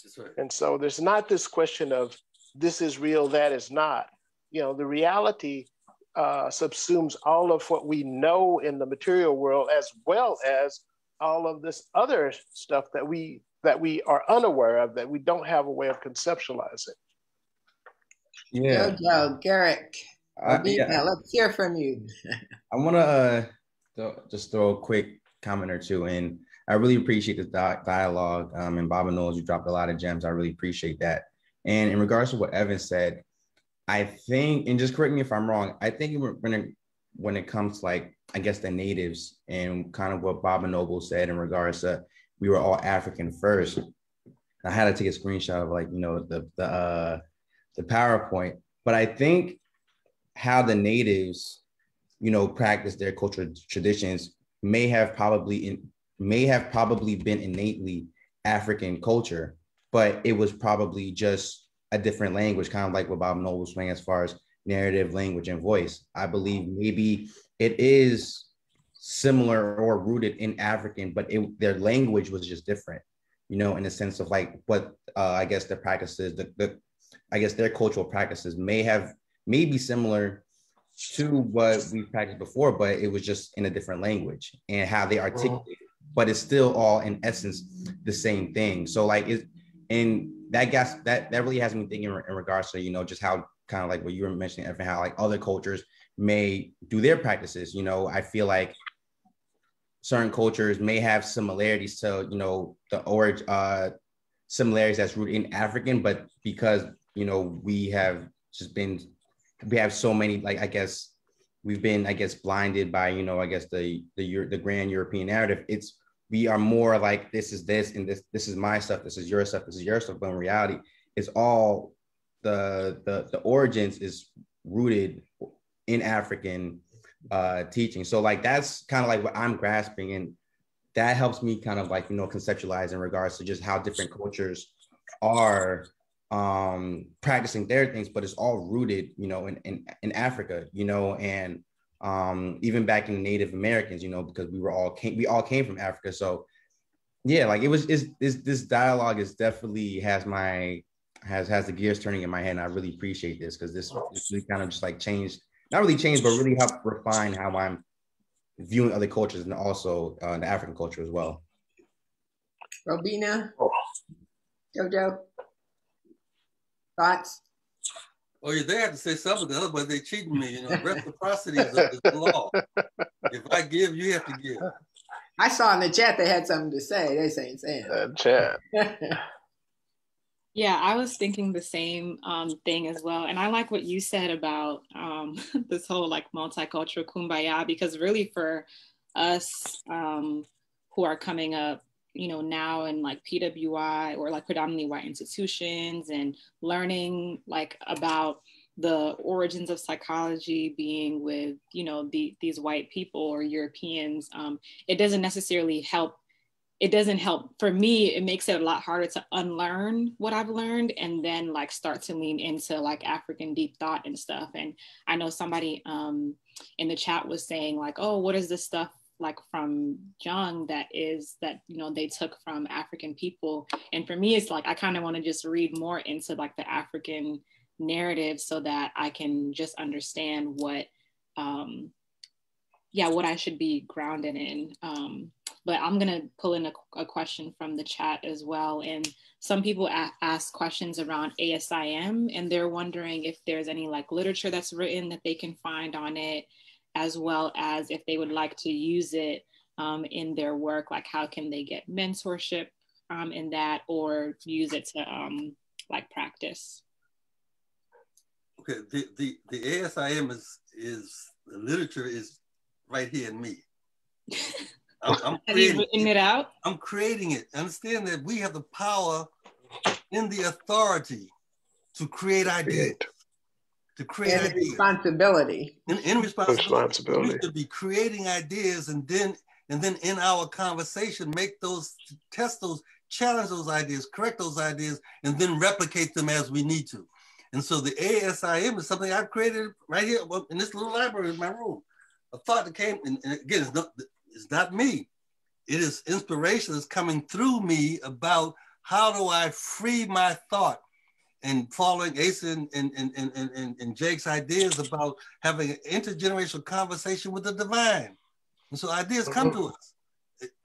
That's right. And so there's not this question of this is real, that is not. The reality subsumes all of what we know in the material world, as well as all of this other stuff that we are unaware of, that we don't have a way of conceptualizing. Yeah. JoJo, Garrick, Robina, let's hear from you. I want to just throw a quick comment or two in. I really appreciate this dialogue. And Baba knows you dropped a lot of gems. I really appreciate that. And in regards to what Evan said, I think, and just correct me if I'm wrong, I think when it comes to, I guess, the natives and kind of what Baba Noble said in regards to we were all African first. I had to take a screenshot of the PowerPoint, but I think how the natives, practice their cultural traditions may have probably been innately African culture, but it was probably just a different language, kind of like what Bob Noble was saying as far as narrative, language, and voice. I believe maybe it is similar or rooted in African, but their language was just different, you know, in the sense of like what I guess the practices, I guess their cultural practices may be similar to what we've practiced before, but it was just in a different language and how they articulate it. But it's still all in essence the same thing. So like and that really has me thinking in regards to, you know, just how kind of like what you were mentioning, Evan, how like other cultures may do their practices. You know, I feel like certain cultures may have similarities to, you know, the similarities that's rooted in African, but because, you know, we have so many, like, I guess we've been, blinded by, you know, I guess the grand European narrative. We are more like, this is this, and this is my stuff, this is your stuff, this is your stuff. But in reality, it's all the origins is rooted in African teaching. So like, that's kind of like what I'm grasping. And that helps me kind of like, you know, conceptualize in regards to just how different cultures are practicing their things, but it's all rooted, you know, in Africa, you know, and even back in the Native Americans, you know, because we all came from Africa. So yeah, like this dialogue is definitely has the gears turning in my head, and I really appreciate this, because this really kind of just like not really changed, but really helped refine how I'm viewing other cultures, and also the African culture as well. Robina, JoJo, thoughts? Oh, yeah, they have to say something, otherwise they cheating me. You know, reciprocity is the law. If I give, you have to give. I saw in the chat they had something to say. They saying. Chat. Yeah, I was thinking the same thing as well. And I like what you said about this whole like multicultural kumbaya, because really for us who are coming up, you know, now in like PWI or like predominantly white institutions, and learning like about the origins of psychology being with, you know, these white people or Europeans, it doesn't necessarily help. It doesn't help. For me, it makes it a lot harder to unlearn what I've learned and then like start to lean into like African deep thought and stuff. And I know somebody in the chat was saying like, oh, what is this stuff like from Jung that you know, they took from African people? And for me, it's like, I kind of want to just read more into like the African narrative so that I can just understand what I should be grounded in. But I'm gonna pull in a question from the chat as well. And some people ask questions around ASIM, and they're wondering if there's any like literature that's written that they can find on it, as well as if they would like to use it in their work, like how can they get mentorship in that, or use it to like practice. Okay, the ASIM is the literature is right here in me. I'm creating it out. I'm creating it. Understand that we have the power and the authority to create ideas. To create and ideas. Responsibility. In responsibility. We should be creating ideas, and then in our conversation, test those, challenge those ideas, correct those ideas, and then replicate them as we need to. And so the ASIM is something I've created right here in this little library in my room. A thought that came, and again, it's not me. It is inspiration that's coming through me about how do I free my thought, and following Asa and Jake's ideas about having an intergenerational conversation with the divine. And so ideas come to us.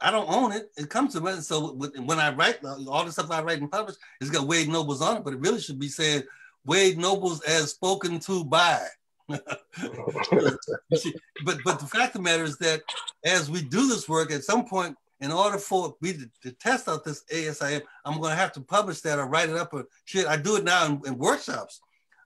I don't own it. It comes to us. And so when I write, all the stuff I write and publish, it's got Wade Nobles on it, but it really should be saying Wade Nobles as spoken to by. See, but the fact of the matter is that as we do this work, at some point, in order for me to test out this ASIM, I'm going to have to publish that or write it up or shit. I do it now in workshops.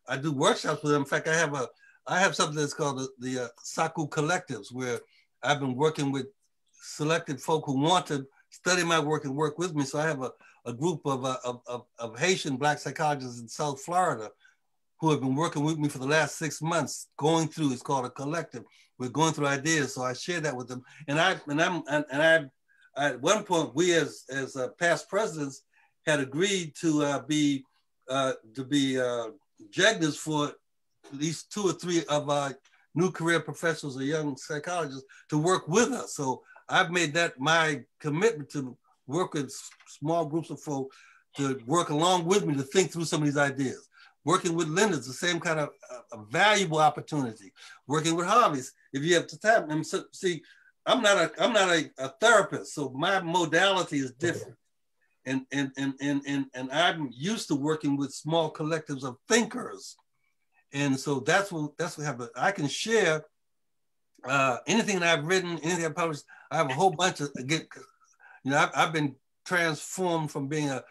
I do workshops with them. In fact, I have something that's called the Saku Collectives, where I've been working with selected folk who want to study my work and work with me. So I have a group of Haitian Black psychologists in South Florida who have been working with me for the last 6 months, going through, it's called a collective. We're going through ideas. So I share that with them. And I at one point, we as past presidents had agreed to be judges for at least 2 or 3 of our new career professionals or young psychologists to work with us. So I've made that my commitment to work with small groups of folk to work along with me to think through some of these ideas. Working with Linder is the same kind of a valuable opportunity. Working with Harvey's, if you have the time. And so, see, I'm not a therapist, so my modality is different. And I'm used to working with small collectives of thinkers. And so that's what happens. I can share anything that I've written, anything I've published. I have a whole bunch of, I've been transformed from being a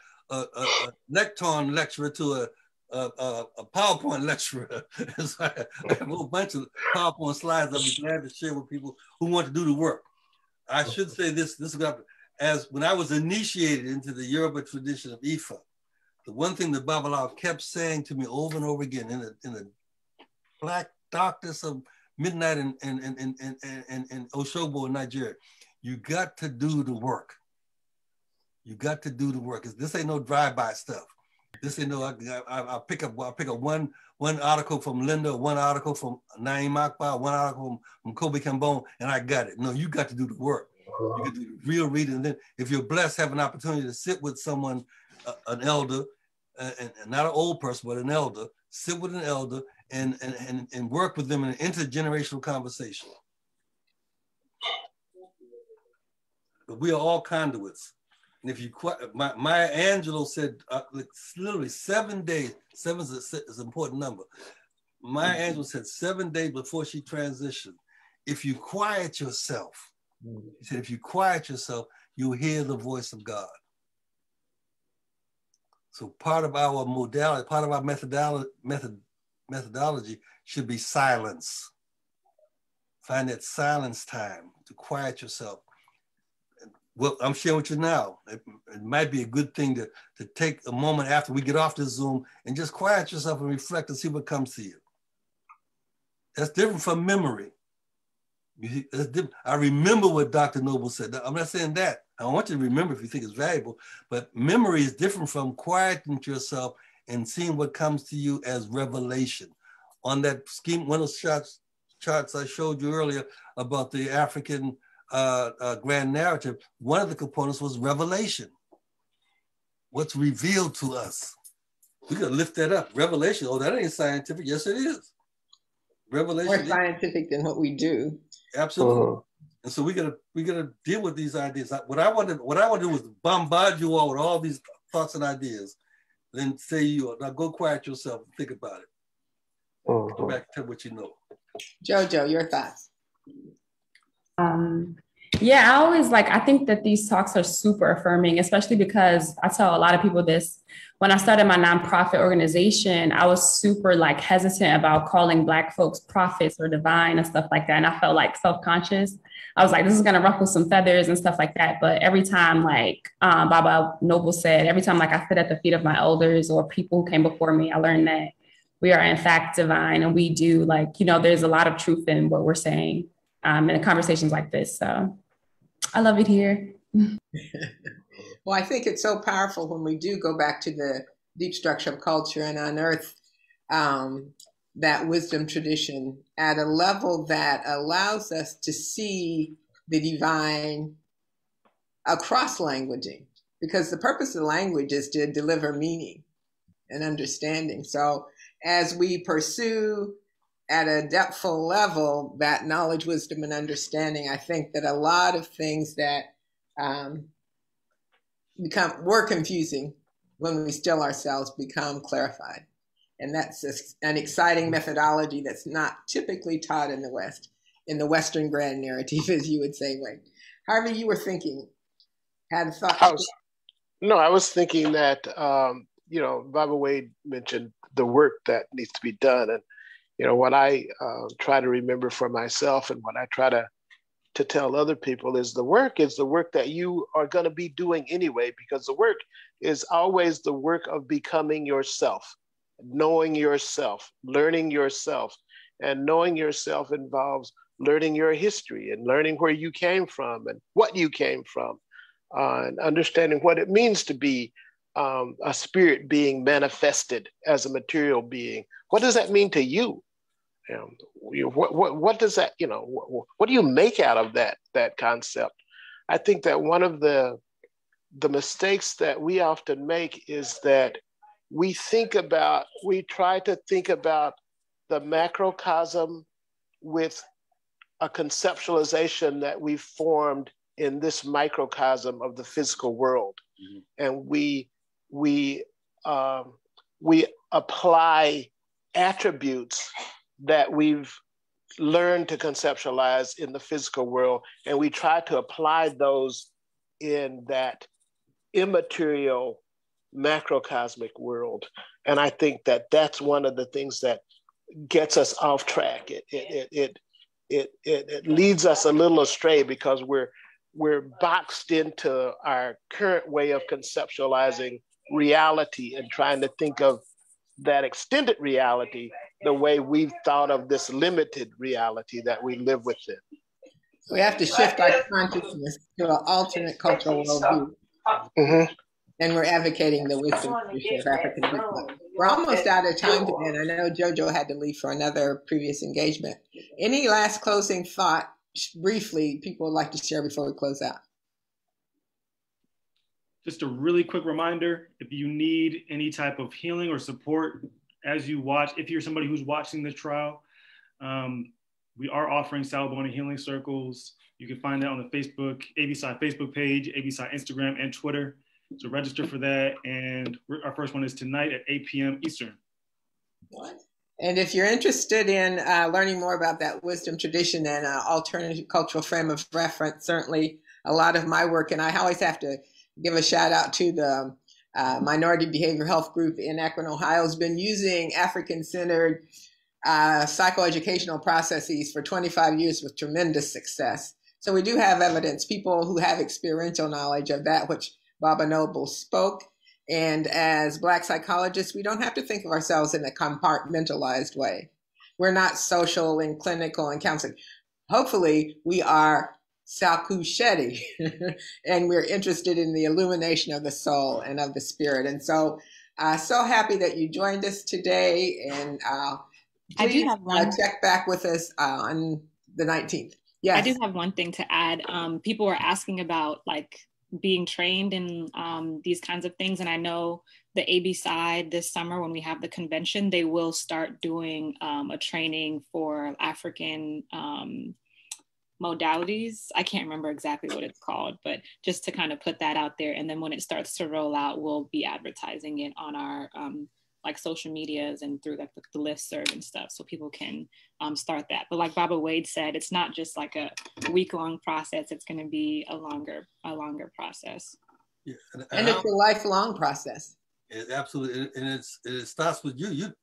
lectern lecturer to a PowerPoint lecturer. So I have a whole bunch of PowerPoint slides I'll be glad to share with people who want to do the work. I should say this as when I was initiated into the Yoruba tradition of Ifa, the one thing that Babalawo kept saying to me over and over again in the black darkness of midnight in Osogbo in Nigeria, you got to do the work. You got to do the work. This ain't no drive-by stuff. This ain't no, I'll pick up one article from Linder, one article from Naim Akbar, one article from Kobe Kambon, and I got it. No, you got to do the work. You can do the real reading. And then if you're blessed, have an opportunity to sit with someone, an elder, and not an old person, but an elder, sit with an elder and work with them in an intergenerational conversation. But we are all conduits. And if you, Maya Angelou said, literally 7 days, 7 is an important number. Maya Angelou said 7 days before she transitioned, if you quiet yourself, he said, if you quiet yourself, you'll hear the voice of God. So part of our modality, part of our methodology should be silence. Find that silence time to quiet yourself. Well, I'm sharing with you now. It might be a good thing to take a moment after we get off the Zoom and just quiet yourself and reflect and see what comes to you. That's different from memory. I remember what Dr. Noble said. I'm not saying that. I want you to remember if you think it's valuable, but memory is different from quieting yourself and seeing what comes to you as revelation. On that scheme, one of the charts I showed you earlier about the African grand narrative, one of the components was revelation. What's revealed to us. We gotta lift that up. Revelation, oh, that ain't scientific. Yes, it is. Revelation. More scientific than what we do. Absolutely. And so we gotta deal with these ideas. What I want to do is bombard you all with all these thoughts and ideas, then say now go quiet yourself and think about it. Go back and tell what you know. JoJo, your thoughts? Yeah, I think that these talks are super affirming, especially because I tell a lot of people this. When I started my nonprofit organization, I was super hesitant about calling Black folks prophets or divine and stuff like that. And I felt self-conscious. I was this is going to ruffle some feathers and stuff like that. But every time, Baba Noble said, every time I sit at the feet of my elders or people who came before me, I learned that we are in fact divine, and we do there's a lot of truth in what we're saying in conversations like this. So I love it here. Well, I think it's so powerful when we do go back to the deep structure of culture and unearth that wisdom tradition at a level that allows us to see the divine across languaging, because the purpose of language is to deliver meaning and understanding. So as we pursue at a depthful level that knowledge, wisdom, and understanding, I think that a lot of things that were confusing when we still ourselves become clarified. And that's an exciting methodology that's not typically taught in the West, in the Western grand narrative, as you would say, Wayne. Harvey, you were thinking, had a thought? I was thinking that, Baba Wade mentioned the work that needs to be done. And, what I try to remember for myself and what I try to tell other people is the work that you are going to be doing anyway, because the work is always the work of becoming yourself, knowing yourself, learning yourself. And knowing yourself involves learning your history and learning where you came from and what you came from, and understanding what it means to be a spirit being manifested as a material being. What does that mean to you? What does that, what do you make out of that concept? I think that one of the mistakes that we often make is that we try to think about the macrocosm with a conceptualization that we've formed in this microcosm of the physical world. Mm-hmm. And we apply attributes that we've learned to conceptualize in the physical world, and we try to apply those in that immaterial macrocosmic world. And I think that that's one of the things that gets us off track. It leads us a little astray because we're boxed into our current way of conceptualizing reality and trying to think of that extended reality the way we've thought of this limited reality that we live within. We have to shift our consciousness to an alternate cultural worldview. Mm-hmm. And we're advocating the wisdom tradition of African people. We're almost out of time today, and I know JoJo had to leave for another previous engagement. Any last closing thought, briefly, people would like to share before we close out? Just a really quick reminder, if you need any type of healing or support as you watch, if you're somebody who's watching the trial, we are offering Sawubona healing circles. You can find that on the ABPsi Facebook page, ABPsi Instagram and Twitter. So register for that. And our first one is tonight at 8 p.m. Eastern. And if you're interested in learning more about that wisdom tradition and alternative cultural frame of reference, certainly a lot of my work, and I always have to give a shout out to the Minority Behavioral Health Group in Akron, Ohio, has been using African-centered psychoeducational processes for 25 years with tremendous success. So we do have evidence, people who have experiential knowledge of that which Baba Noble spoke. And as Black psychologists, we don't have to think of ourselves in a compartmentalized way. We're not social and clinical and counseling. Hopefully we are Saku Shetty, and we're interested in the illumination of the soul and of the spirit. And so, so happy that you joined us today. And I do have one. Check back with us on the 19th. Yes. I do have one thing to add. People were asking about being trained in these kinds of things. And I know the ABPsi this summer, when we have the convention, they will start doing a training for African modalities. I can't remember exactly what it's called, but just to kind of put that out there. And then when it starts to roll out, we'll be advertising it on our social medias and through the listserv and stuff, so people can start that. But like Baba Wade said, it's not just like a week-long process. It's going to be a longer process. Yeah, and it's a lifelong process. Absolutely, and it starts with you.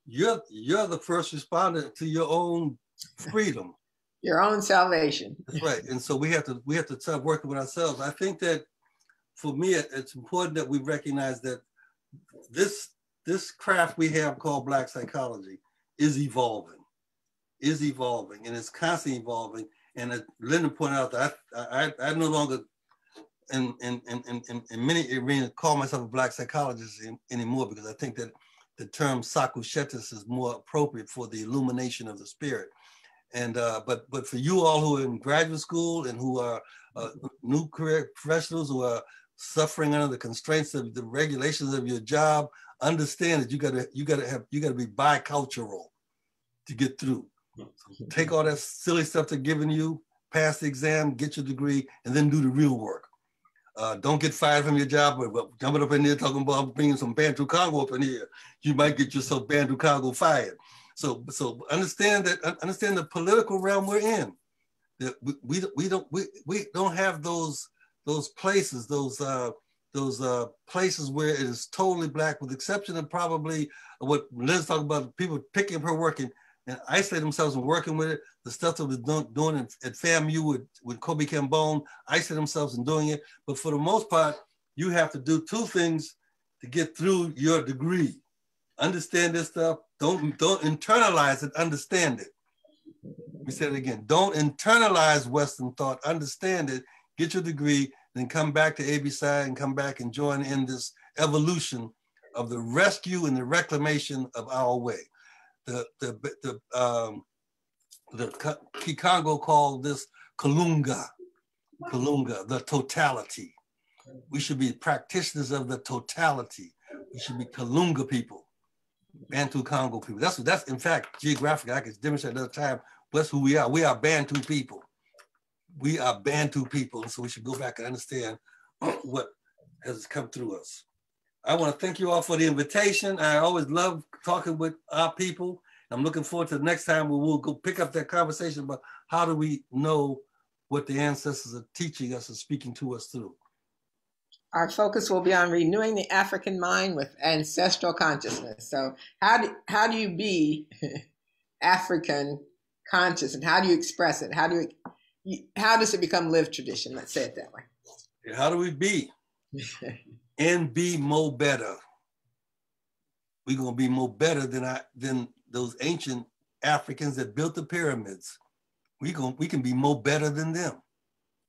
You're the first responder to your own freedom. Your own salvation. That's right. And so we have to start working with ourselves. I think that for me, it's important that we recognize that this craft we have called Black psychology is evolving, and it's constantly evolving. And as Linda pointed out, that I no longer in many arenas call myself a Black psychologist anymore, because I think that the term Saku Shetis is more appropriate for the illumination of the spirit. And but for you all who are in graduate school and who are new career professionals who are suffering under the constraints of the regulations of your job, understand that you gotta be bicultural to get through. So take all that silly stuff they're giving you, pass the exam, get your degree, and then do the real work. Don't get fired from your job, but jumping up in there talking about bringing some Bantu Congo up in here. You might get yourself Bantu Congo fired. So understand the political realm we're in. That we don't have those places, those places where it is totally Black, with the exception of probably what Liz talked about, people picking up her work and isolate themselves and working with it. The stuff that was doing at FAMU with Kobe Cambone, isolate themselves and doing it. But for the most part, you have to do two things to get through your degree. Understand this stuff. Don't internalize it, understand it. We said it again. Don't internalize Western thought, understand it, get your degree, then come back to ABPsi and come back and join in this evolution of the rescue and the reclamation of our way. The Kikongo called this Kalunga, the totality. We should be practitioners of the totality. We should be Kalunga people, Bantu Congo people. That's in fact, geographically, I can demonstrate another time, that's who we are. We are Bantu people. We are Bantu people, and so we should go back and understand what has come through us. I want to thank you all for the invitation. I always love talking with our people. I'm looking forward to the next time where we'll go pick up that conversation about how do we know what the ancestors are teaching us and speaking to us through. Our focus will be on renewing the African mind with ancestral consciousness. So how do you be African conscious, and how do you express it? How does it become lived tradition? Let's say it that way. How do we be? And be more better. We're gonna be more better than those ancient Africans that built the pyramids. We can be more better than them.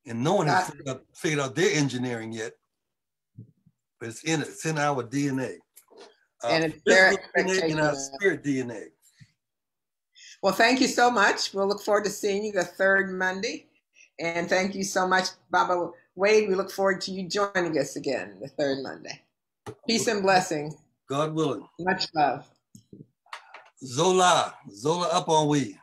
And no one has figured out their engineering yet, but it's in our DNA. And it's their expectation. In our spirit DNA. Well, thank you so much. We'll look forward to seeing you the third Monday. And thank you so much, Baba Wade. We look forward to you joining us again the third Monday. Peace and blessing. God willing. Much love. Zola up on we.